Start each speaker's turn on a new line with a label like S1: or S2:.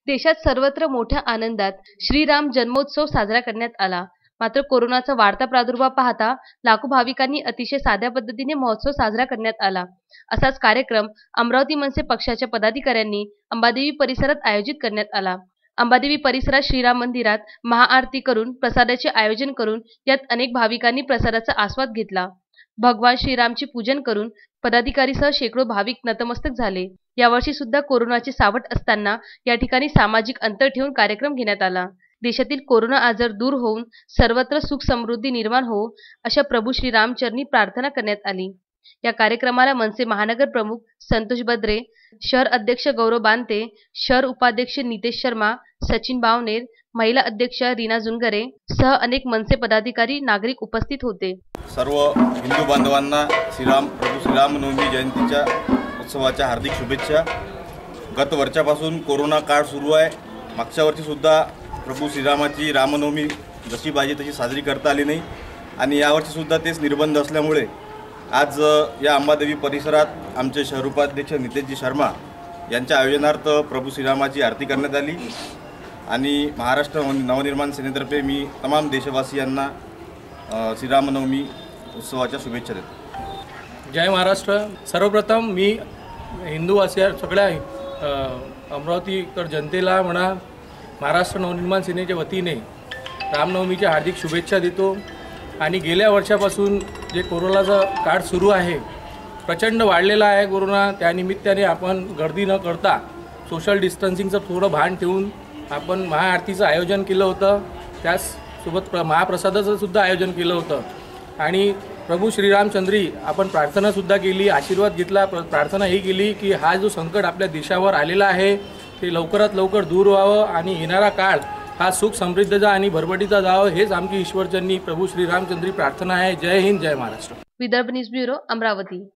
S1: देशात सर्वत्र मोठ्या आनंदात श्रीराम जन्मोत्सव साजरा करण्यात आला। मात्र कोरोनाचा वाढता प्रादुर्भाव पाहता लाखो भाविकांनी अतिशय साध्या पद्धतीने महोत्सव साजरा करण्यात आला। असाच कार्यक्रम अमरावती मनसे पक्षाच्या पदाधिकाऱ्यांनी अंबादेवी परिसरात आयोजित करण्यात आला। अंबादेवी परिसरात श्रीराम मंदिरात महाआरती करून प्रसादाचे आयोजन करून यात अनेक भाविकांनी प्रसादाचा आस्वाद घेतला। भगवान श्रीरामचे पूजन करून पदाधिकारीसह शेकडो भाविक नतमस्तक झाले। यावर्षी सुद्धा कोरोनाचे सावट असताना या ठिकाणी सामाजिक अंतर ठेवून कार्यक्रम घेण्यात आला। देशातील कोरोना आजार दूर होऊन सर्वत्र सुख समृद्धी निर्माण हो अशा प्रभू श्रीरामचरणी प्रार्थना करण्यात आली। या कार्यक्रमाला मनसे महानगर प्रमुख संतोष बद्रे, शहर अध्यक्ष गौरव बांते, शहर उपाध्यक्ष नितेश शर्मा, सचिन बावनेर, महिला अध्यक्ष रीना जुनगरे सह अनेक मनसे पदाधिकारी नागरिक उपस्थित होते।
S2: सर्व हिंदू बांधवांना प्रभू श्रीरामनवमी जयंतीच्या उत्सवाच्या हार्दिक शुभेच्छा। गत वर्षापासून कोरोना काळ सुरू आहे। मागच्या वर्षी सुद्धा प्रभू श्रीरामाची रामनवमी जशी पाहिजे तशी साजरी करता आली नाही आणि यावर्षी सुद्धा तेच निर्बंध असल्यामुळे आज या अंबादेवी परिसरात आमचे शहर उपाध्यक्ष नितेशजी शर्मा यांच्या आयोजनार्थ प्रभू श्रीरामाची आरती करण्यात आली आणि महाराष्ट्र नवनिर्माण सेनेतर्फे मी तमाम देशवासियांना श्रीरामनवमी उत्सवाच्या शुभेच्छा देतो।
S3: जय महाराष्ट्र। सर्वप्रथम मी हिंदू वासिया सगळ्या अमरावतीकर जनतेला म्हणा महाराष्ट्र नवनिर्माण सेनेच्या वतीने रामनवमीच्या हार्दिक शुभेच्छा देतो। आणि गेल्या वर्षापासून जे कोरोनाचा काळ सुरू आहे, प्रचंड वाढलेला आहे कोरोना, त्यानिमित्ताने आपण गर्दी न करता सोशल डिस्टन्सिंगचं थोडं भान ठेवून आपण महाआरतीचं आयोजन केलं होतं। त्याचसोबत महाप्रसादाचं सुद्धा आयोजन केलं होतं आणि प्रभू श्रीरामचंद्री आपण प्रार्थनासुद्धा केली, आशीर्वाद घेतला। प्रार्थना ही केली की हा जो संकट आपल्या देशावर आलेला आहे ते लवकरात लवकर दूर व्हावं आणि येणारा काळ हा सुख समृद्धीचा आणि भरभराटीचा जावं, हेच आमची ईश्वरचरणी प्रभू श्रीरामचंद्री प्रार्थना आहे। जय हिंद, जय महाराष्ट्र।
S1: Vidarbha news bureau, Amravati.